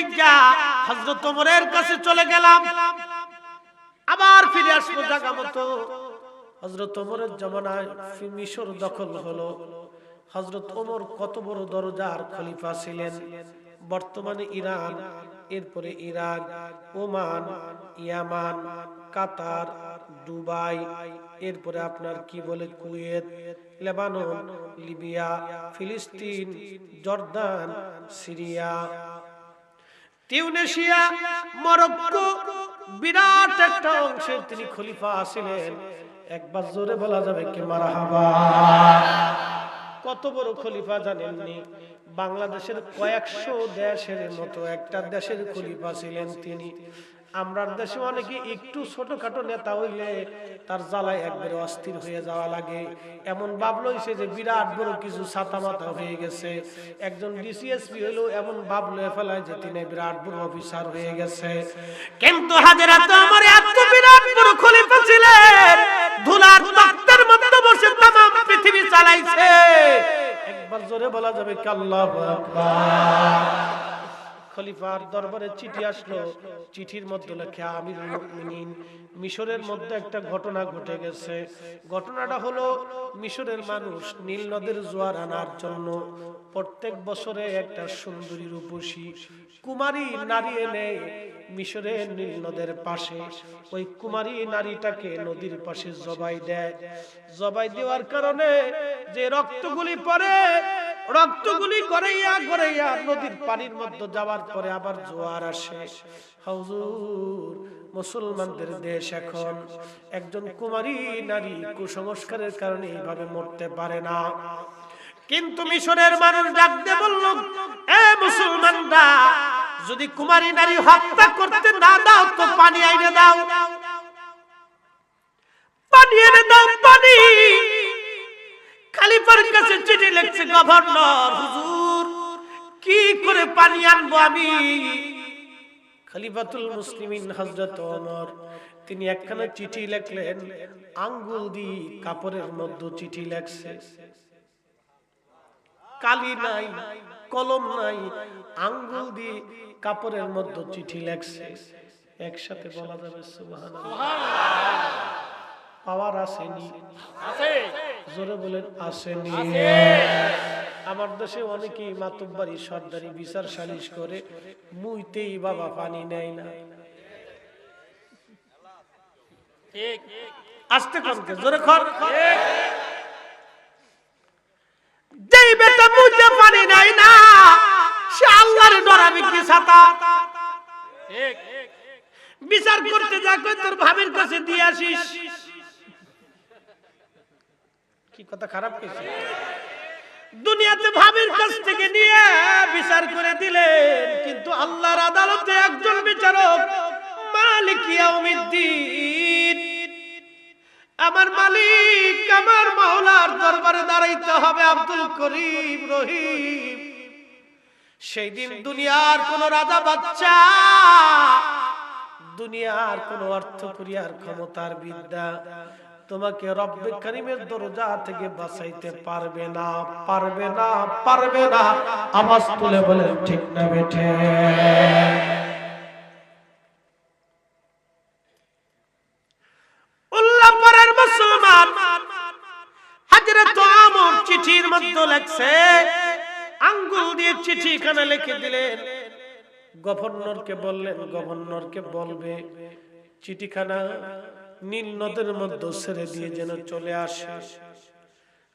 জায়গা হযরত ওমরের কাছে চলে গেলাম, আবার ফিরে আসবো জায়গা মতো। হযরত ওমরের জামানায় মিশর দখল হলো। হযরত ওমর কত বড় দরজার খলিফা ছিলেন। বর্তমানে ইরান, এরপরে ইরাক, ওমান, ইয়ামান, কাতার, দুবাই, এরপরে আপনার কি বলে কুয়েত, লেবানন, লিবিয়া, ফিলিস্তিন, জর্দান, সিরিয়া, টিউনিসিয়া, মরক্কো, বিরাট একটা অংশের তিনি খলিফা ছিলেন। একবার জোরে বলা যাবে কি মারহাবা। কত বড় খলিফা জানেননি? বাংলাদেশের কয়েকশো দেশের মতো একটা দেশের খলিফা ছিলেন তিনি। আমরার দেশে অনেকে একটু ছোটখাটো নেতা হইলে তার জ্বালায় একবারে অস্থির হয়ে যাওয়া লাগে। এমন ভাব লইছে যে বিরাট বড় কিছু ছাতা মাথা হয়ে গেছে। একজন ডিসিএসপি হইলো এমন ভাব লয়ে ফেলায় যে তিনি বিরাট বড় অফিসার হয়ে গেছে। কিন্তু হাজরাত ওমর এত বিরাট বড় খলিফা ছিলেন, ধুলার তক্তার মধ্যে বসে तमाम পৃথিবী চালাইছে। একবার জোরে বলা যাবে কি আল্লাহু আকবার। খলিফার দরবারে চিঠি আসলো, চিঠির মধ্যে লেখা আমিরুল মুমিনিন, মিশরের মধ্যে একটা ঘটনা ঘটে গেছে। ঘটনাটা হলো মিশরের মানুষ নীল নদের জোয়ার আনার জন্য প্রত্যেক বছরে একটা সুন্দরী রূপসী কুমারী নারী এনে মিশরের নীল নদের পাশে ওই কুমারী নারীটাকে নদীর পাশে জবাই দেয়। জবাই দেওয়ার কারণে যে রক্তগুলি পড়ে, রক্তগুলি গড়াইয়া গড়াইয়া নদীর পানির মধ্যে যাওয়ার পরে আবার জোয়ার আসে। হুজুর, মুসলমানদের দেশ এখন একজন কুমারী নারী কুসংস্কারের কারণে এইভাবে মরতে পারে না। কিন্তু মিশরের মানুষ ডাক দিয়ে বলল, এ মুসলমানরা, যদি কুমারী নারী হত্যা করতে না দাও তো পানি আইনে দাও, পানি এনে দাও, পানি। খলিফার কাছে চিঠি লিখছে, গভর্নর হুজুর, কি করে পানি আনবো আমি? খলিফাতুল মুসলিমিন হযরত ওমর তিনি একখানা চিঠি লিখলেন, আঙ্গুল দিয়ে কাপড়ের মধ্যে চিঠি লেখছে, কালি নাই, কলম নাই, আঙ্গুল দিয়ে কাপড়ের মধ্যে চিঠি লেখছে। একসাথে বলা যাবে সুবহানাল্লাহ। পাওয়ার আসেনি? আছে। জোরে বলেন আসেনি? আমার দেশে অনেকেই মাতব্বারি সর্দারি বিচার সালিশ করে, মুইতেই বাবা পানি নেয় না। ঠিক, আস্তে করতে জোরে কর। যেই বেটা মুইতে পানি নেয় না, সে আল্লাহর ডরাবে কি ছাতা? ঠিক, বিচার করতে যা কই তোর ভাবের কাছে দিয়ে আসিস। কি কথা খারাপ কইছে? দুনিয়াতে ভাবের কাছ থেকে নিয়ে বিচার করে দিলেন, কিন্তু আল্লাহর আদালতে একজন বিচারক মালিক ইয়াউমিদ্দিন, আমার মালিক, আমার মাওলার দরবারে দাঁড়াইতে হবে আব্দুল করিম রহিম। সেই দিন দুনিয়ার কোন রাজা বাচ্চা, দুনিয়ার কোন অর্থ করিয়ার ক্ষমতার বিদ্যা তোমাকে রব্বে কারীমের দরজা থেকে বাঁচাইতে পারবে না, পারবে না, পারবে না। আওয়াজ তুলে বলেন ঠিক না বেঠে? উল্লাহপুরের মুসলমান হযরত ওমর চিঠির মধ্যে লেখছে, আঙ্গুল দিয়ে চিঠিখানা লিখে দিলেন। গভর্নরকে বললেন, গভর্নরকে বলবে চিঠিখানা নীল নদের মধ্যে ছেড়ে দিয়ে যেন চলে আসে।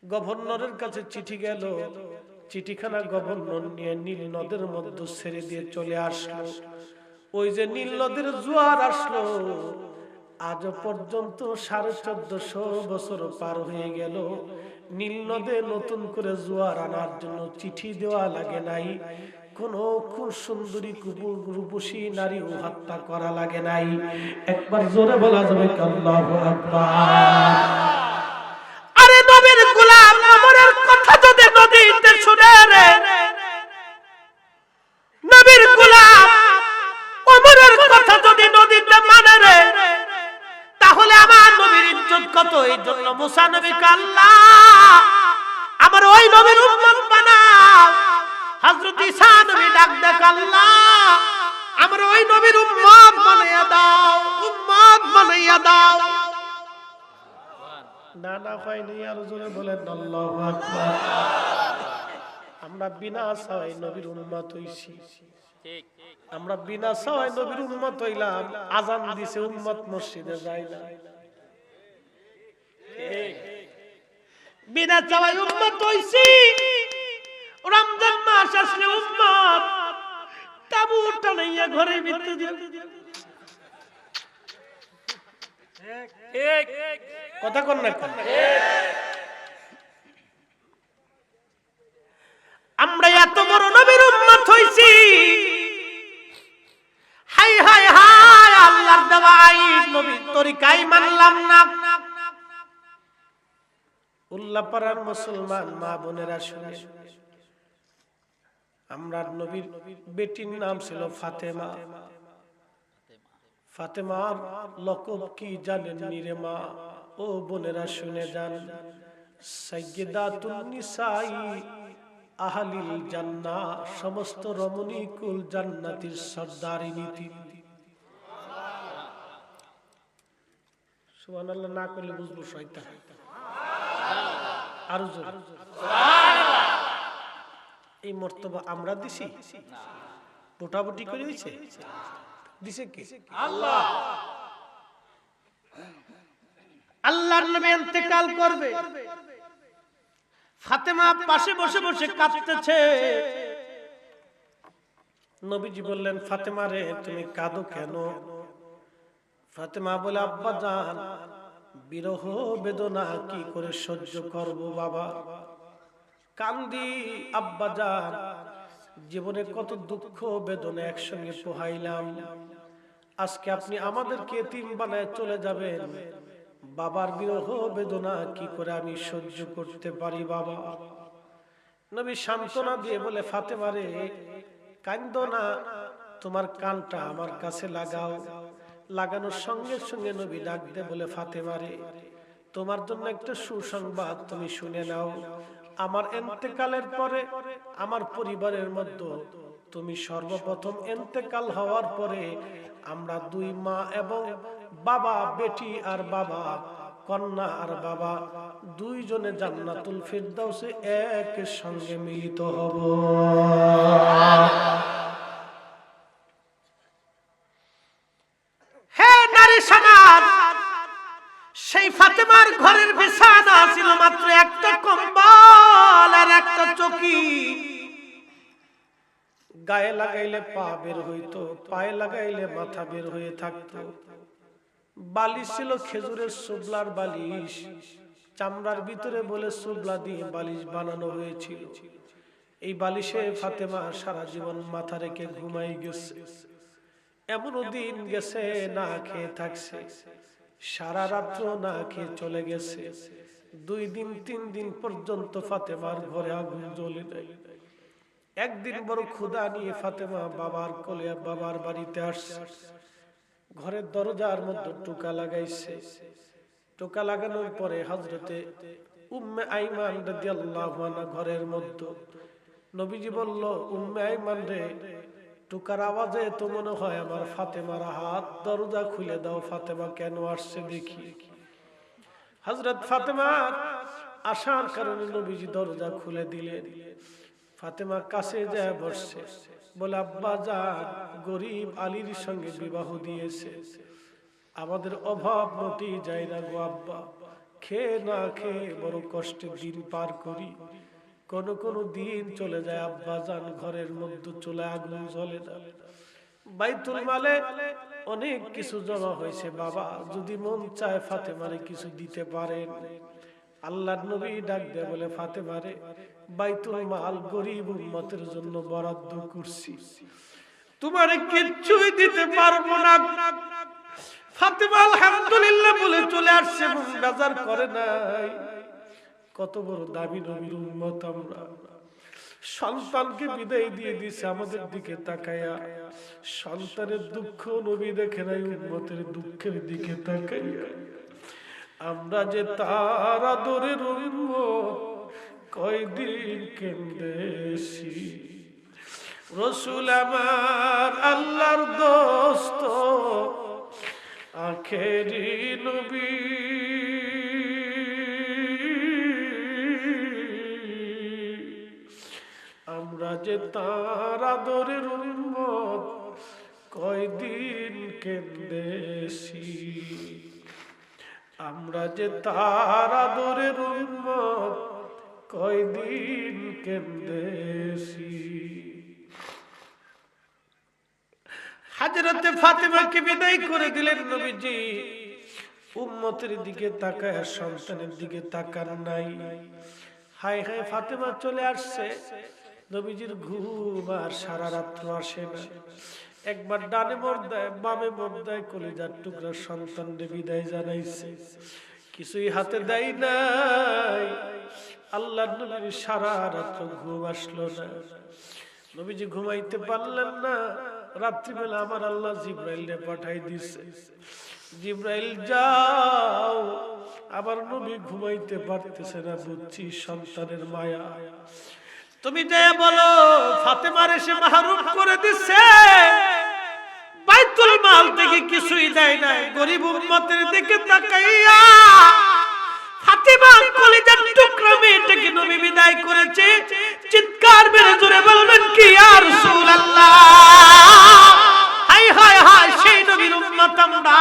গভর্নরের কাছে চিঠি গেল, চিঠিখানা গভর্নর নিয়ে নীল নদের মধ্যে ছেড়ে দিয়ে চলে আসলো। ওই যে নীল নদের জোয়ার আসলো, আজ পর্যন্ত 1450 বছর পার হয়ে গেল, নীল নদে নতুন করে জোয়ার আনার জন্য চিঠি দেওয়া লাগে নাই, কোন খুব সুন্দরী রূপসী নারী হত্যা করা লাগে নাই। একবার জোরে বলা যাবে আল্লাহু আকবার। আরে নবীর গোলাম ওমরের কথা যদি নদীতে শুনে রে, নবীর গোলাম ওমরের কথা যদি নদীতে মানে রে, তাহলে আমার নবীর ইজ্জত কত? এই জন্য মুসা নবীকে আল্লাহ আমার ওই নবীর উম্মত বানাও। হযরত ঈসা নবী ডাক দেখ, আল্লাহ আমরা ওই নবীর উম্মত বানাইয়া দাও, উম্মত বানাইয়া দাও। না না হয়নি, আর জোরে বলেন আল্লাহু আকবার। আমরা বিনা চাওয়াই নবীর উম্মত হইছি, ঠিক। আমরা বিনা চাওয়াই নবীর উম্মত হইলাম। আজান দিছে উম্মত মসজিদে যায় না, ঠিক। বিনা চাওয়াই উম্মত হইছি। রমজান মাস আসলে উম্মত তাবু টানাইয়া ঘরে ভিতরে দিয়ে, ঠিক। কথা কোন না, আমরা এত বড় নবীর উম্মত হইছি। হাই হাই হাই, আল্লাহর দেওয়া আইন নবীর তরিকাই মানলাম না। উল্লাপাড়ার মুসলমান মা বোনেরা শুনে, আমরা নবীর বেটির নাম ছিল ফাতেমা। ফাতেমার লকব কি জানেন রে মা? ও বোনেরা শুনে যান। সাইয়্যিদাতুন নিসাই আহলিল জান্নাহ, সমস্ত রমণী কুল জান্নাতীর সর্দারিনী তিনি। সুবহানাল্লাহ না করলে বুঝবো শয়তান। আর সুবহানাল্লাহ। এই মর্তবা আমরা দিছি? ভোটাভুটি করে হইছে? দিছে কে? আল্লাহ। আল্লাহর নবী ইন্তেকাল করবে, ফাতেমা পাশে বসে বসে কাঁদতেছে। নবীজি বললেন, ফাতেমা রে তুমি কাঁদো কেন? ফাতেমা বলে, আব্বা জান, বিরহ বেদনা কি করে সহ্য করব বাবা, কান্দি আব্বা জান। জীবনে কত দুঃখ বেদনা একসঙ্গে পোহাইলাম, আজকে আপনি আমাদেরকে এতিম বানায় চলে যাবেন। বাবার বিরহ বেদনা কি করে আমি সহ্য করতে পারি বাবা। নবী সান্ত্বনা দিয়ে বলে, ফাতেমা রে কান্দো না, তোমার কানটা আমার কাছে লাগাও। লাগানোর সঙ্গে সঙ্গে নবী ডাক দিয়ে বলে, ফাতেমা রে তোমার জন্য একটা সুসংবাদ তুমি শুনে নাও। আমার ইন্তেকালের পরে আমার পরিবারের মধ্যে তুমি সর্বপ্রথম ইন্তেকাল হওয়ার পরে আমরা দুই মা এবং বাবা, বেটি আর বাবা, কন্যা আর বাবা, দুইজনে জান্নাতুল ফিরদাউসে এক সঙ্গে মিলিত হব। হে নারী সমাজ, সেই ফাতেমার ঘরের বিছানা ছিল মাত্র একটা কম্বল আর একটা চৌকি। গায়ে লাগাইলে পা বের হইতো, পায়ে লাগাইলে মাথা বের হয়ে থাকতো। বালিশ ছিল খেজুরের সুবলার বালিশ, চামড়ার ভিতরে বলে সুবলা দিয়ে বালিশ বানানো হয়েছিল। এই বালিশে ফাতেমা সারা জীবন মাথা রেখে ঘুমাই গেছে। এমনও দিন গেছে না খেয়ে থাকছে, সারা রাত্র না খেয়ে চলে গেছে। 2 দিন 3 দিন পর্যন্ত ফাতেমার ঘরে আগুন জ্বলে নাই। একদিন বড় ক্ষুধা নিয়ে ফাতেমা বাবার কোলে বাবার বাড়িতে আসছে। ঘরের দরজার মধ্যে টোকা লাগাইছে। টোকা লাগানোর পরে হযরতে উম্মে আইমান রাদিয়াল্লাহু আনহা ঘরের মধ্যে। নবীজি বলল, উম্মে আইমান রে, টোকার আওয়াজে তো মনে হয় আমার ফাতেমার হাত, দরজা খুলে দাও, ফাতেমা কেন আসছে দেখি। হযরত ফাতেমা আসার কারণে নবীজি দরজা খুলে দিলেন। ফাতেমা কাছে যায় বসছে, বলে, আব্বা জান গরিব আলীর সঙ্গে বিবাহ দিয়েছে, আমাদের অভাব মোটেই যায় না গো আব্বা। খেয়ে না খেয়ে বড় কষ্টের দিন পার করি। কোন দিন চলে যায় আব্বা জান, ঘরের মধ্যে চলে আগুন জ্বলে না। বাইতুল মালে অনেক কিছু জমা হয়েছে বাবা, যদি মন চায় ফাতেমারে কিছু দিতে পারেন। আল্লাহর নবী ডাক দেয় বলে, ফাতেমারে বাইতুল মাল গরিব উম্মতের জন্য বরাদ্দ করছি, তোমারে কিচ্ছুই দিতে পারবো না। ফাতেমা আলহামদুলিল্লাহ বলে চলে আসছে, বাজার করে নাই। কত বড় দামি নবীর উম্মত আমরা। সন্তানকে বিদায় দিয়ে দিছে আমাদের দিকে তাকায়া। সন্তানের দুঃখ নবী দেখে নাই, উম্মতের দুঃখের দিকে তাকাইয়া। আমরা যে তার আদরের উম্মত, কয়দিন কেন্দেছি। রসুল আমার আল্লাহর দোস্ত আখেরি নবী আমরা যে তার আদরের উম্মত কয়দিন কেঁদেছি আমরা যে তার আদরের উম্মত কয়দিন কেঁদেছি হযরতে ফাতেমাকে বিদায় করে দিলেন নবীজি উম্মতের দিকে তাকায় সন্তানের দিকে তাকান নাই হায় হায় ফাতেমা চলে আসছে নবীজির ঘুম আর সারা রাত্র আসে না একবার ডানে মোড় দেয় বামে মোড় দেয় কলিজার টুকরা সন্তানকে বিদায় জানাইছে কিছুই হাতে দেয় নাই আল্লাহর নবীর সারা রাত্র ঘুম আসলো না নবীজি ঘুমাইতে পারলেন না রাত্রিবেলা আমার আল্লাহ জিব্রাইলকে পাঠাই দিছে জিব্রাইল যাও আবার নবী ঘুমাইতে পারতেছে না বুঝছি সন্তানের মায়া তুমি যে বলো ফাতেমার এসে মাহরুম করে দিছে বাইতুল মাল থেকে কিছুই দেয় নাই গরিব উম্মতের দিকে তাকাইয়া ফাতেমা কলিজার টুকরা মেয়েটাকে নবী বিদায় করেছে চিৎকার মেরে জোরে বলবেন কি ইয়া রাসূলুল্লাহ হায় হায় হায় সেই নবীর উম্মত আমরা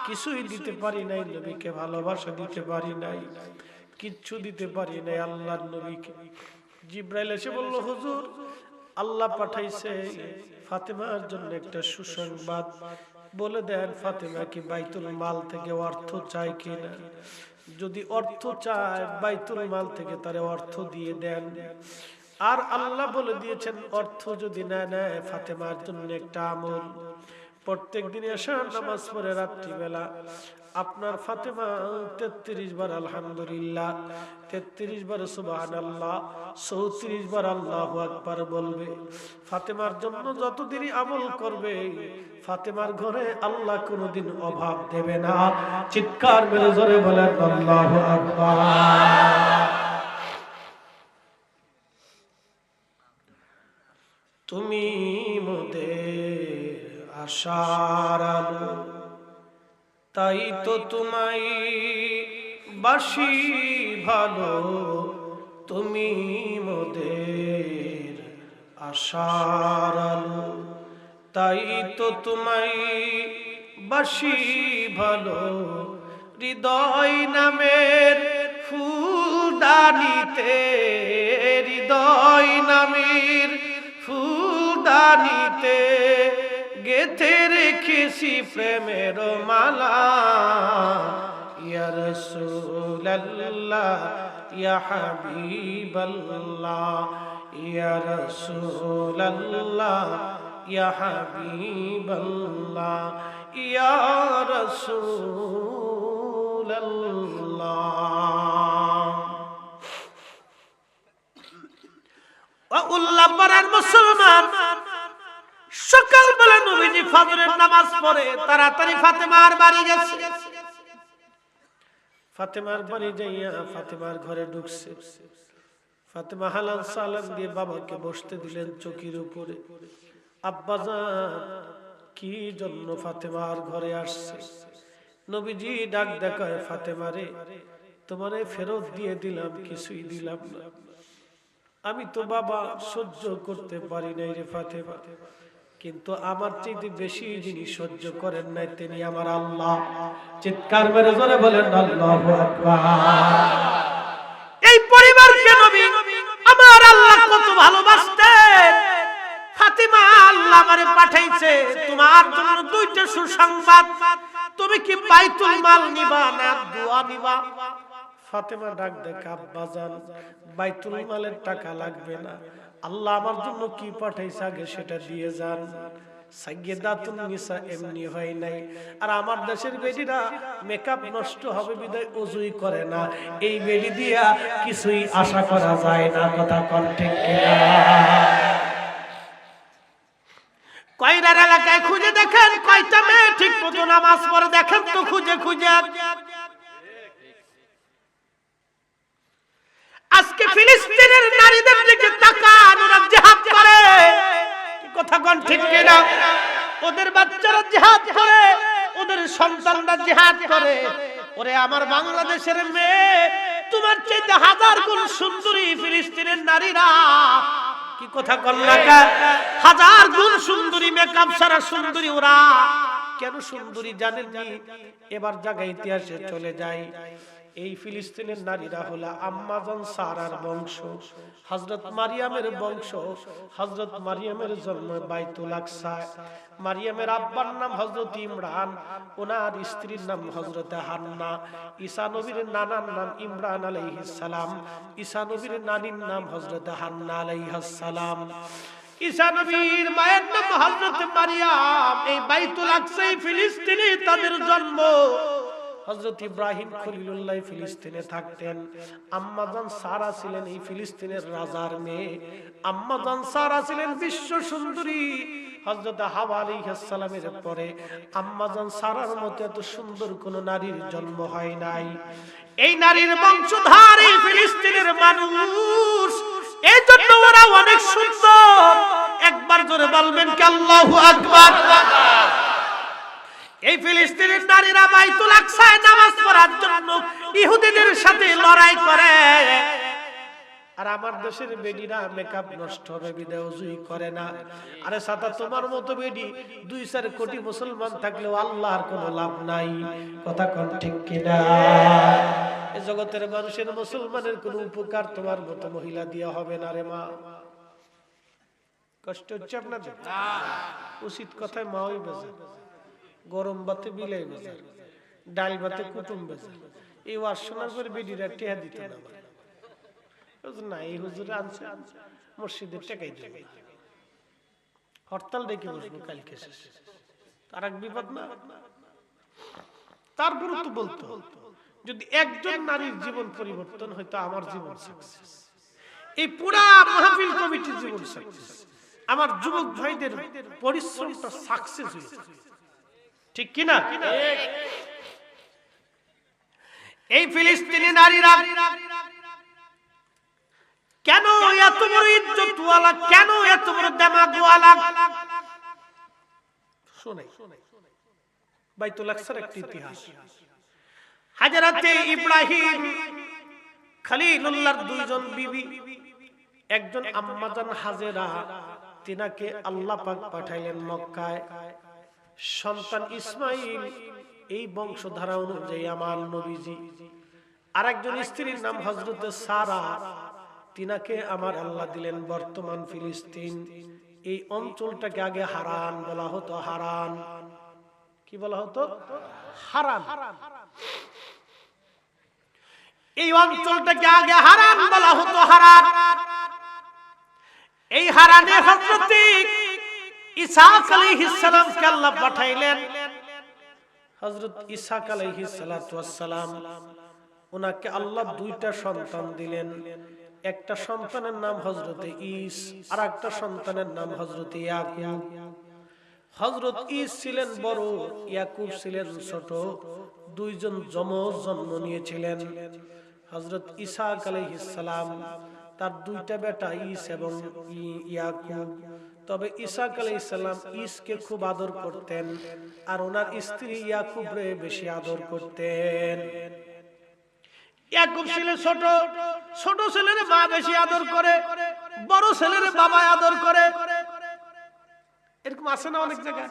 কিছুই দিতে পারি নাই নবীকে ভালোবাসা দিতে পারি নাই কিচ্ছু দিতে পারি নাই আল্লাহর নবীকে জিব্রাইল এসে বলল হুজুর আল্লাহ পাঠাইছে ফাতেমার জন্য একটা সুসংবাদ বলে দেন ফাতেমা কি বাইতুল মাল থেকে অর্থ চায় কিনা যদি অর্থ চায় বাইতুল মাল থেকে তার অর্থ দিয়ে দেন আর আল্লাহ বলে দিয়েছেন অর্থ যদি না নেয় ফাতেমার জন্য একটা আমল প্রত্যেক দিন এশার নামাজ পড়ে রাত্রিবেলা আপনার ফাতেমা 33 বার আলহামদুলিল্লাহ 33 বার সুবহানাল্লাহ 34 বার আল্লাহু আকবার বলবে ফাতেমার জন্য যতদিনই আমল করবে ফাতেমার ঘরে আল্লাহ কোনোদিন অভাব দেবে না চিৎকার মেরে জোরে বলেন আল্লাহু আকবার তুমি মোদের আশার আলো তাই তো তোমায় বাসি ভালো তুমি মোদের আশার আলো তাই তো তোমায় বাসি ভালো হৃদয় নামের ফুলদানিতে হৃদয় নামের ফুলদানিতে গেথে রেখেছি প্রেমের মালা ইয়া রাসূলুল্লাহ ইয়া হাবিবাল্লাহ ইয়া রাসূলুল্লাহ ইয়া হাবিবাল্লাহ ইয়া রাসূলুল্লাহ ও উল্লাহ পাড়ার মুসলমান সকাল বেলা নবীজি ফজরের নামাজ পড়ে তাড়াতাড়ি ফাতেমার বাড়ি গেছে ফাতেমার বাড়ি যাইয়া ফাতেমার ঘরে ঢুকছে ফাতেমা হালাল সালাম দিয়ে বাবাকে বসতে দিলেন চকির উপরে আব্বাজান কি জন্য ফাতেমার ঘরে আসছে নবীজি ডাক দেখায় ফাতেমারে তোমারে ফেরত দিয়ে দিলাম কিছুই দিলাম না আমি তো বাবা সহ্য করতে পারি নাই রে ফাতেমা কিন্তু আমার চাইতে বেশি যিনি সহ্য করেন নাই তিনি আমার আল্লাহ চিৎকার মেরে জোরে বলেন আল্লাহু আকবার এই পরিবারকে নবী আমার আল্লাহ কত ভালোবাসতেন ফাতেমা আল্লাহ আমারে পাঠাইছে তোমার জন্য দুইটা সুসংবাদ তুমি কি বাইতুল মাল নিবা না দোয়া নিবা ফাতেমা ডাক দেখে আব্বাজান বাইতুল মালের টাকা লাগবে না আল্লাহ আমার জন্য কি পাঠাইছে আগে সেটা দিয়ে যান সাইয়্যিদাতুন নিসা এমনি হয় নাই আর আমার দেশের বেটিরা মেকআপ নষ্ট হবে বিদায় ওযুই করে না এই বেটি দিয়া কিছুই আশা করা যায় না কথা কোন ঠিক কিনা কয়রার এলাকায় খুঁজে দেখেন কয়টা মেয়ে ঠিক মতো নামাজ পড়ে দেখেন তো খুঁজে খুঁজে আজকে ফিলিস্তিনের নারীদের দিকে তাকান, ওরা জিহাদ করে, কি কথা কোন ঠিক কিনা? ওদের বাচ্চারা জিহাদ করে, ওদের সন্তানরা জিহাদ করে। ওরে আমার বাংলাদেশের মেয়ে, তোমার চাইতে হাজার গুণ সুন্দরী ফিলিস্তিনের নারীরা, কি কথা কোন না? হাজার গুণ সুন্দরী, মেকআপ সারা সুন্দরী ওরা। কেন সুন্দরী জানেননি? এবার জায়গা ইতিহাসে চলে যায়। এই ফিলিস্তিনের নারীরা হলো আম্মাজান সারার বংশ, হযরত মারিয়ামের বংশ। হযরত মারিয়ামের জন্ম বাইতুল আকসা। মারিয়ামের আব্বার নাম হযরত ইমরান, ওনার স্ত্রীর নাম হযরত হান্না। ঈসা নবীর নানার নাম ইমরান আলাইহিস সালাম, ঈসা নবীর নানির নাম হযরত হান্না আলাইহিস সালাম। ঈসা নবীর মায়ের নাম হযরত মারিয়াম। এই বাইতুল আকসায় ফিলিস্তিনে তাদের জন্ম। হযরত ইব্রাহিম খলিলুল্লাহ ফিলিস্তিনে থাকতেন। আম্মাজান সারা ছিলেন এই ফিলিস্তিনের রাজার মেয়ে। আম্মাজান সারা ছিলেন বিশ্ব সুন্দরী। হযরত হাওয়া আলাইহিস সালামের পরে আম্মাজান সারার মতো এত সুন্দর কোন নারীর জন্ম হয় নাই। এই নারীর বংশধর এই ফিলিস্তিনের মানুষ, এই জন্য ওরা অনেক সুন্দর। একবার জোরে বলবেন কি আল্লাহু আকবার। এই ফিলিস্তিনের নারীরা বাইতুল আকসায় নামাজ পড়ার জন্য ইহুদিদের সাথে লড়াই করে। আর আমার দেশের বেডিরা মেকআপ নষ্ট হবে বিধায় ওযুই করে না। আরে সাতা, তোমার মতো বেডি 2-4 কোটি মুসলমান থাকলেও আল্লাহর কোনো লাভ নাই। কথা কোন ঠিক কিনা? এই জগতের মানুষের, মুসলমানের কোনো উপকার তোমার মতো মহিলা দিয়া হবে না রে মা। কষ্ট হচ্ছে আপনাদের? উচিত কথায় মাওই বেজে, গরম ভাতে বিলাই বেজে, ডাল ভাতে কুটুম বেজে। এই ওয়াজ শোনার পরে বেডিরা টেহা দিত না। না, এই হুজুরে আনছে মসজিদে টেকাই দেবে, হরতাল ডেকে বসবো কালকে শেষে। তার এক বিপদ না? তারপরে তো বলতো, যদি একজন নারীর জীবন পরিবর্তন হয়তো আমার জীবন সাকসেস, এই পুরা মাহফিল কমিটির জীবন সাকসেস, আমার যুবক ভাইদের পরিশ্রমটা সাকসেস হয়েছে। ঠিক কিনা? এই ফিলিস্তিনি নারীরা কেন এত বড় ইজ্জতওয়ালা, কেন এত বড় দামাগওয়ালা? শুনে বাইতুল আকসার একটা ইতিহাস। হযরতে ইব্রাহিম খলিলুল্লাহর 2 জন বিবি, একজন আম্মাজান হাজেরা, তিনাকে আল্লাহ পাক পাঠাইলেন মক্কায়। সন্তান ইসমাইল, এই বংশধারা অনুযায়ী আমার নবীজি। আরেকজন স্ত্রীর নাম হযরত সারা, তিনাকে আমার আল্লাহ দিলেন বর্তমান ফিলিস্তিন। এই অঞ্চলটাকে আগে হারান বলা হতো। হারান কি বলা হতো? হারান। এই অঞ্চলটাকে আগে হারান বলা হতো। হারান। এই হারানে হযরত ইসহাক আলাইহিস সালামকে আল্লাহ পাঠাইলেন। হযরত ইসহাক আলাইহিস সালাতু ওয়াস সালাম, ওনাকে আল্লাহ 2টা সন্তান দিলেন। একটা সন্তানের নাম হযরত ঈস, আর একটা সন্তানের নাম হযরত ইয়াকুব। হযরত ঈস ছিলেন বড়, ইয়াকুব ছিলেন ছোট। 2 জন যমজ জন্ম নিয়েছিলেন। হযরত ইসহাক আলাইহিস সালাম, তার 2টা বেটা ঈস এবং ইয়াকুব। তবে ইসহাক আলাইহিস সালাম ঈসকে খুব আদর করতেন, আর ওনার স্ত্রী ইয়াকুবরে বেশি আদর করতেন। ইয়াকুব ছিলেন ছোট, ছোট ছেলের মা বেশি আদর করে, বড় ছেলের বাবা আদর করে। এরকম আছে না অনেক জায়গায়?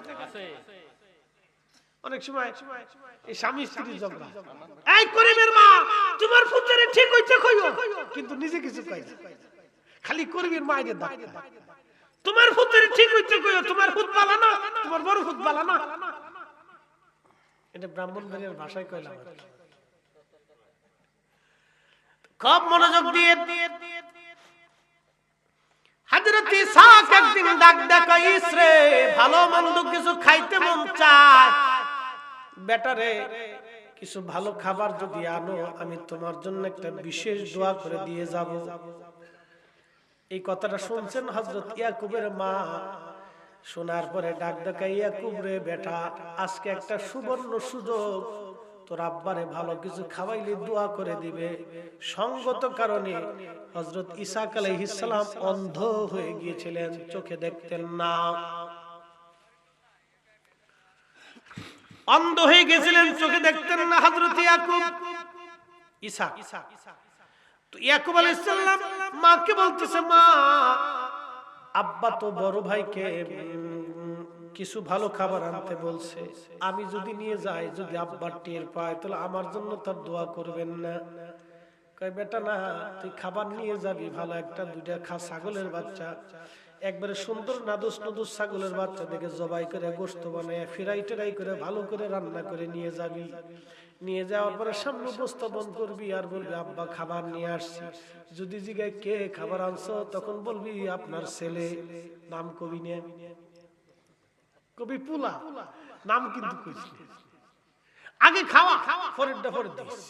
অনেক সময় এই স্বামী স্ত্রীর ঝগড়া, এই করিমের মা তোমার পুত্রে ঠিক হইছে কইও, কিন্তু নিজে কিছু কই না, খালি করিমের মায়ের ডাকে। তোমার পুত্রে ঠিক হইছে কইও, তোমার পুত বালা না, তোমার বড় পুত বালা না। এটা ব্রাহ্মণবাড়িয়ার ভাষায় কইলাম। খুব মনোযোগ দিয়ে হযরত ইসহাক একদিন ডাক ডাকা, ইসরে ভালো মন্দ কিছু খাইতে মন চায়, বেটারে কিছু ভালো খাবার যদি আনো আমি তোমার জন্য একটা বিশেষ দোয়া করে দিয়ে যাব। এই কথাটা শুনছেন হযরত ইয়াকুবের মা। শোনার পরে ডাক ডাকা, ইয়াকুব রে বেটা, আজকে একটা সুবর্ণ সুযোগ, তোর আব্বারে ভালো কিছু খাওয়াইলে দোয়া করে দিবে। সঙ্গত কারণে হযরত ইসহাক আলাইহিস সালাম অন্ধ হয়ে গিয়েছিলেন, চোখে দেখতেন না, অন্ধ হয়ে গেছিলেন, চোখে দেখতেন না হযরত ইয়াকুব ইসহাক। তো ইয়াকুব আলাইহিস সালাম মাকে বলতেছে, মা আব্বা তো বড় ভাইকে কিছু ভালো খাবার আনতে বলছে, আমি যদি নিয়ে যাই, যদি আব্বা টের পায় তাহলে আমার জন্য তার দোয়া করবেন না? কয় বেটা না, তুই খাবার নিয়ে যাবি, ভালো একটা দুইটা ছাগলের বাচ্চা, একবারে সুন্দর নাদুস নাদুস ছাগলের বাচ্চা দেখে জবাই করে গোশত বানায় ফ্রাই ট্রাই করে ভালো করে রান্না করে নিয়ে যাবি। নিয়ে যাওয়ার পরে সামনে উপস্থাপন করবি আর বলবি আব্বা খাবার নিয়ে আসছি। যদি জিজ্ঞাসা কে খাবার আনছো, তখন বলবি আপনার ছেলে। নাম কবি নে, কবি পুলা, নাম কিন্তু কইছি আগে খাওয়া, ফরিদটা ফরিদ দিস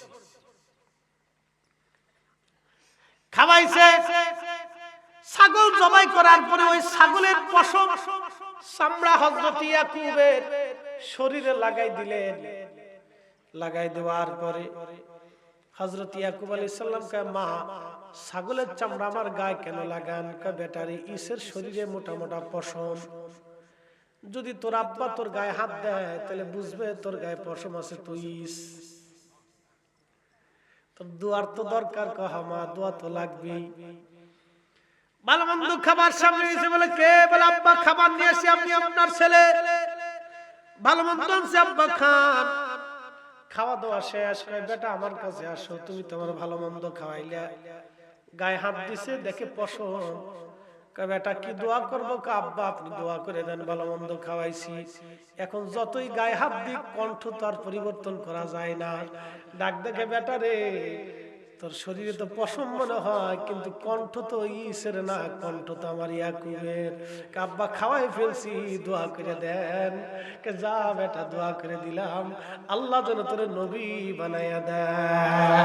খাওয়াইছে। ছাগল জবাই করার পরে ওই ছাগলের পশম চামড়া হযরত ইয়াকুবের শরীরে লাগাই দিলেন। লাগাই দেওয়ার পরে হযরত ইয়াকুব আলাইহিস সালাম কয়, মা ছাগলের চামড়া আমার গায়ে কেন লাগান? কয় বেটারে ইসের শরীরে মোটা মোটা পশম, যদি তোর আব্বা তোর গায়ে হাত দেয় তাহলে বুঝবে তোর গায়ে পশম আছে, তুই ইস। তোর দোয়ার তো দরকার, কহ মা দোয়া তো লাগবেই। ভালো মন্দ খাবার সামনে এসে বলে, কে? বলে আব্বা খাবার নিয়ে আসি, আপনি আপনার ছেলে। ভালো মন্দ আনছে, আব্বা খান। খাওয়া দাওয়া শেষ, কয় বেটা আমার কাছে আসো, তুমি তোমার ভালো মন্দ খাওয়াইলে। গায়ে হাত দিছে, দেখে পশম। কয় বেটা কি দোয়া করবো? আব্বা আপনি দোয়া করে দেন, ভালো মন্দ খাওয়াইছি, এখন যতই গায়ে হাত দিক কণ্ঠ তো আর পরিবর্তন করা যায় না। ডাক দেখে, বেটা রে তোর শরীরে তো পশম মনে হয়, কিন্তু কণ্ঠ তো ইসের না, কণ্ঠ তো আমার ইয়াকুবের। আব্বা খাওয়াই ফেলছি, দোয়া করে দেন। যা বেটা দোয়া করে দিলাম, আল্লাহ যেন তোর নবী বানাইয়া দেন।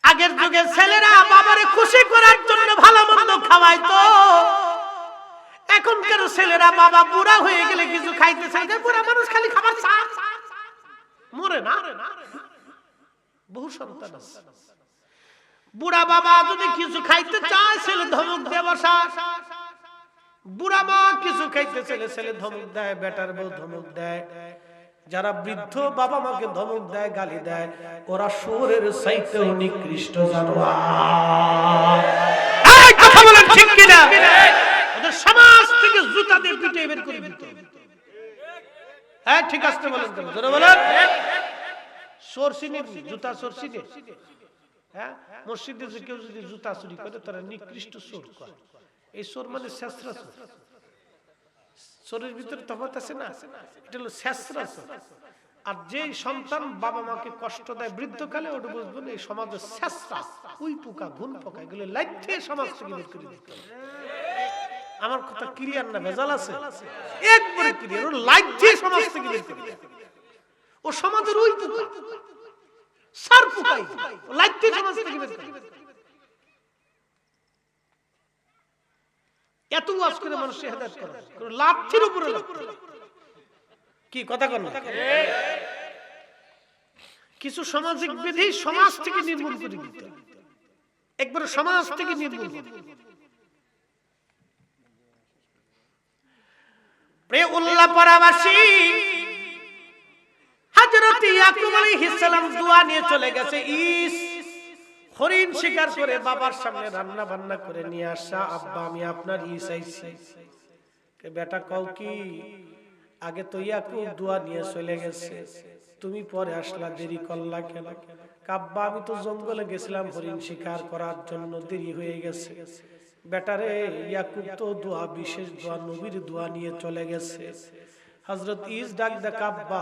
আগের যুগের ছেলেরা বাবারে খুশি করার জন্য ভালো মন্দ খাওয়াইতো, এখনকার ছেলেরা বাবা বুড়া হয়ে গেলে কিছু খাইতে চাই না। বুড়া মানুষ খালি খাবার চায়, মরে না। বহু সন্তান আছে, বুড়া বাবা যদি কিছু খাইতে চায় ছেলে ধমক দেয় বসা, বুড়া মা কিছু খাইতে চাইলে ছেলে ধমক দেয়, বেটার বউ ধমক দেয়। যারা বৃদ্ধ বাবা মাকে ধমক দেয়, গালি দেয়, ওরা শুয়োরের চাইতেও নিকৃষ্ট জানোয়ার। এই কথা বলেন ঠিক কিনা? ওদের সমাজ থেকে জুতা দিয়ে পিটিয়ে বের করে দিত। হ্যাঁ ঠিক আছে, বলেন তো, জোরে বলেন। সরসিনে জুতা, সরসিনে, হ্যাঁ মসজিদে যে কেউ যদি জুতা চুরি করে তারা নিকৃষ্ট চোর করে। এই চোর মানে শেষরা চোর। চোরের ভিতরে তফাৎ আছে না, এটা হলো শেষরা চোর। আর যে সন্তান বাবা মাকে কষ্ট দেয় বৃদ্ধকালে, ওটা বুঝবেন এই সমাজের শেষরা, উই পোকা ঘুন পোকা, এগুলো লাইটে সমাজ থেকে বের করে দিতে হবে। আমার কথা ক্লিয়ার না ভেজাল আছে? একবারে ক্লিয়ার। ও লাইট দিয়ে সমাজ থেকে বের করে দিতে হবে। ও সমাজের উই পোকা, সার পোকাই, ও লাইট দিয়ে সমাজ থেকে বের করে দিতে হবে। এত ওয়াজ করে মানুষকে হেদায়েত করে, লাঠির উপরে কি কথা কন না? কিছু সামাজিক বিধি সমাজ থেকে নির্মূল করে দিতে, একবার সমাজ থেকে নির্মূল। প্রিয় উল্লাহ পরাবাসী, হযরত ইয়াকুব আলাইহিস সালাম দোয়া নিয়ে চলে গেছে। ইস হরিণ শিকার করে বাবার সামনে রান্না বান্না করে নিয়ে আসা। আব্বা আমি আপনার ইস আইছি। বেটা কও কি? আগে তো ইয়াকুব দোয়া নিয়ে চলে গেছে, তুমি পরে আসলা, দেরি করলা কেন? আব্বা আমি তো জঙ্গলে গেছিলাম হরিণ শিকার করার জন্য, দেরি হয়ে গেছে। বেটারে ইয়াকুব তো দোয়া, বিশেষ দোয়া, নবীর দোয়া নিয়ে চলে গেছে। হযরত ইস ডাক দেখ, আব্বা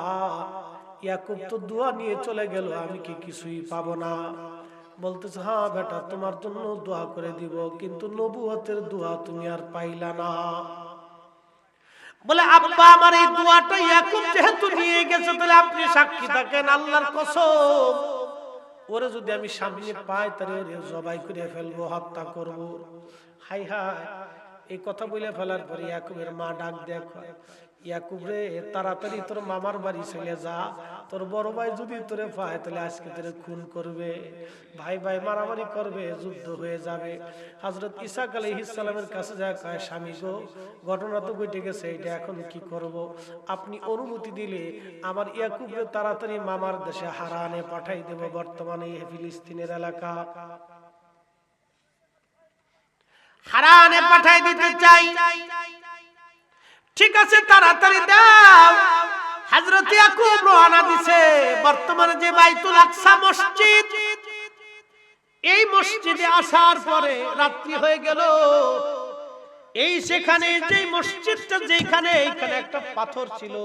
ইয়াকুব তো দোয়া নিয়ে চলে গেল, আমি কি কিছুই পাবো না? বলতেছে, হ্যাঁ বেটা তোমার জন্য দোয়া করে দিব, কিন্তু নবুয়তের দোয়া তুমি আর পাইলা না। বলে আব্বা আমার এই দোয়াটা ইয়াকুব যেহেতু নিয়ে গেছে, তাহলে আপনি সাক্ষী থাকেন, আল্লাহর কসম ওরে যদি আমি সামনে পাই তাহলে ওরে জবাই করে ফেলবো, হত্যা করব। হাই হাই, এই কথা বলে ফেলার পরে ইয়াকুবের মা ডাক দেয়, ইয়াকুব রে তাড়াতাড়ি তোর মামার বাড়ি চলে যা, তোর বড় ভাই যদি তোরে পায় তাহলে আজকে তোরে খুন করবে, ভাই ভাই মারামারি করবে, যুদ্ধ হয়ে যাবে। হযরত ইসহাক আলাইহিস সালামের কাছে যায়, কয় স্বামী গো, ঘটনা তো ঘটে গেছে, এটা এখন কি করব? আপনি অনুমতি দিলে আমার ইয়াকুব রে তাড়াতাড়ি মামার দেশে হারানে পাঠাই দেব, বর্তমানে এই ফিলিস্তিনের এলাকা হারানে পাঠাই দিতে চাই। ঠিক আছে, তাড়াতাড়ি দাও। হযরত ইয়াকুব রওনা দিছে বর্তমানে যে বাইতুল আকসা মসজিদ, এই মসজিদে আসার পরে রাত্রি হয়ে গেল। এই সেখানে যে মসজিদটা যেখানে, এইখানে একটা পাথর ছিল,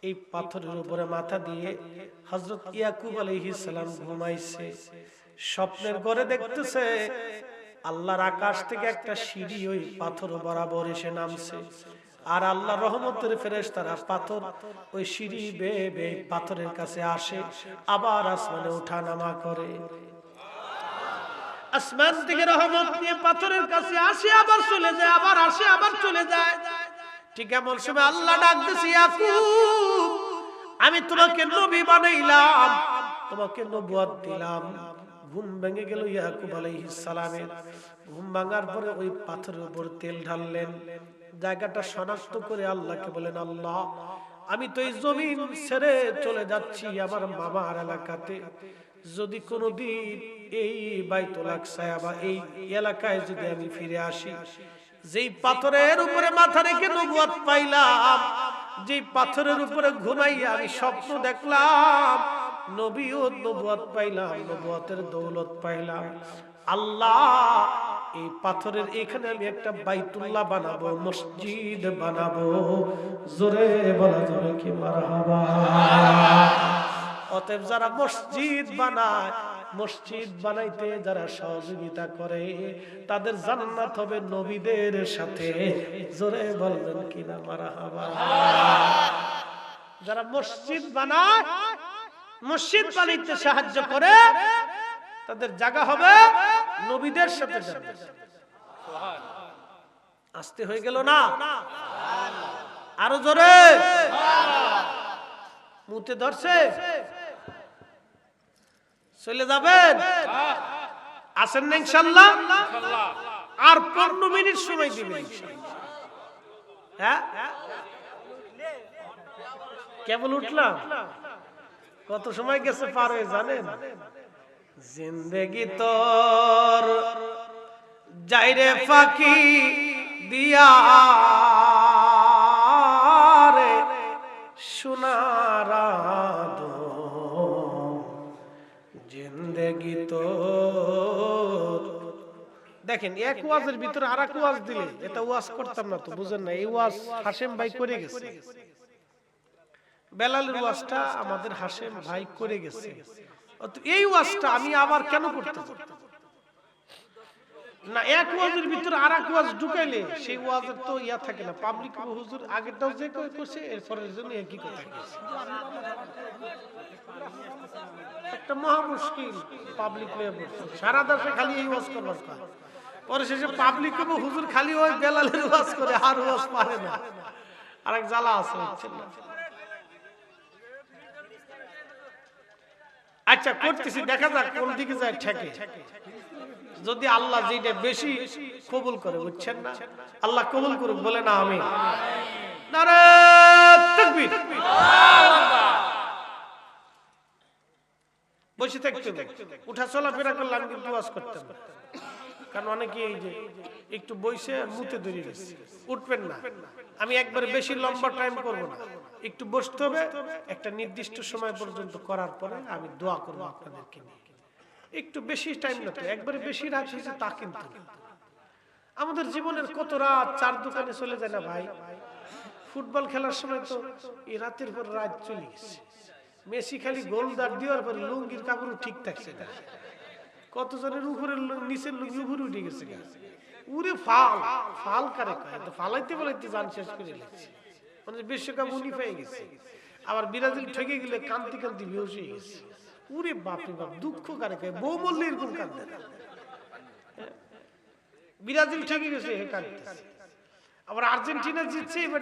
এই পাথরের উপরে মাথা দিয়ে হযরত ইয়াকুব আলাইহিস সালাম ঘুমাইছে। স্বপ্নের ঘরে দেখতেছে আল্লাহর আকাশ থেকে একটা সিঁড়ি ওই পাথর বরাবর এসে নামছে, আর আল্লাহর রহমতের ফেরেশতারা পাথর ওই সিঁড়ি বেয়ে বেয়ে পাথরের কাছে আসে, আবার আসমানে ওঠানামা করে। আসমান থেকে রহমত নিয়ে পাথরের কাছে আসে, আবার চলে যায়, আবার আসে, আবার চলে যায়। ঠিক এমন সময় আল্লাহ ডাক দিছে, ইয়াকুব আমি তোমাকে নবী বানাইলাম, তোমাকে নবুয়ত দিলাম। ঘুম ভেঙে গেল ইয়াকুব আলাইহিস সালামের। ঘুম ভাঙার পরে ওই পাথরের উপর তেল ঢাললেন, জায়গাটা শনাক্ত করে আল্লাহকে বলেন, আল্লাহ আমি তো এই জমিন ছেড়ে চলে যাচ্ছি আমার মামার এলাকাতে, যদি কোনোদিন এই বাইতুল আকসায় বা এই এলাকায় যদি আমি ফিরে আসি, যেই পাথরের উপরে মাথা রেখে নবুয়ত পাইলাম, যেই পাথরের উপরে ঘুমাইয়া আমি স্বপ্ন দেখলাম, নবী ও নবুয়ত পাইলাম, নবুয়তের দৌলত পাইলাম, আল্লাহ এই পাথরের এখানে আমি একটা বাইতুল্লাহ বানাবো, মসজিদ বানাবো। জোরে বলা যাবে কি মারহাবা? অতএব যারা মসজিদ বানায়, মসজিদ বানাইতে যারা সহযোগিতা করে, তাদের জান্নাত হবে নবীদের সাথে। জোরে বলবেন কিনা মারহাবা? যারা মসজিদ বানায়, মসজিদ বানাইতে সাহায্য করে, তাদের জায়গা হবে নবীদের সাথে জান্নাত। আসতে হয়ে গেল না? আরো জোরে মুতে ধরছে, চলে যাবেন? আসেন না ইনশাআল্লাহ? আর 15 মিনিট সময় দিবেন ইনশাআল্লাহ। হ্যাঁ, কেবল উঠলাম, কত সময় গেছে পার হয়ে জানেন? জিন্দেগি তোর যাইরে ফাঁকি দিয়া রে সোনার জিন্দেগি তোর। দেখেন, এক ওয়াজের ভিতরে আর এক ওয়াজ দিলে এটা ওয়াজ করতাম না, তো বুঝেন না। এই ওয়াজ হাশেম ভাই করে গেছে, বেলালের ওয়াজটা আমাদের হাশেম ভাই করে গেছে। এই ওয়াজটা আমি আবার কেন করতে না? এক ওয়াজের ভিতরে আর এক ওয়াজ ঢুকাইলে সেই ওয়াজের তো ইয়া থাকে না, পাবলিক হুজুর আগেরটাও যে করছে এরপরের জন্য একই কথা কইছে, একটা মহা মুশকিল। পাবলিক লয়ে বসে সারা দেশে খালি এই ওয়াজ করবার কথা, পরে শেষে পাবলিক হুজুর খালি ওই বেলালের ওয়াজ করে, আর ওয়াজ পারে না। আরেক জ্বালা আছে, বুঝছেন না? আচ্ছা করতেছি, দেখা যাক কোন দিকে যায় ঠেকে। যদি আল্লাহ যেটা বেশি কবুল করে, বুঝছেন না? আল্লাহ কবুল করুক, বলে না আমিন। নারে তাকবীর। বসে থাকতে উঠা চলাফেরা করলে আমি কিন্তু ওয়াজ করতাম না, কারণ অনেকে এই যে একটু বসে মুতে ধরে গেছে, উঠবেন না। আমি একবারে বেশি লম্বা টাইম করব না, একটু বসতে হবে, একটা নির্দিষ্ট সময় পর্যন্ত করার পরে আমি দোয়া করব আপনাদেরকে নিয়ে। একটু বেশি টাইম না, তো একবারে বেশি রাত হয়েছে তা কিন্তু। আমাদের জীবনের কত রাত চার দোকানে চলে যায় না ভাই? ফুটবল খেলার সময় তো এই রাতের পর রাত চলে গেছে। মেসি খালি গোল দাঁড় দেওয়ার পর লুঙ্গির কাপড় ঠিক থাকছে না, কতজনের উপরে নিচের লুঙ্গি উপরে উঠে গেছে। উরে ফাল ফাল কারে কয়, ফালাইতে বলাইতে জান শেষ করে গেছে, মানে বিশ্বকাপ উনি পেয়ে গেছে। আবার ব্রাজিল ঠকে গেলে কান্তি কান্তি বেহুশ হয়ে গেছে। উরে বাপরে বাপ, দুঃখ কারে কয়? বউ মরলে এরকম কান্দে না। ব্রাজিল ঠকে গেছে, আবার আর্জেন্টিনা জিতছে, এবার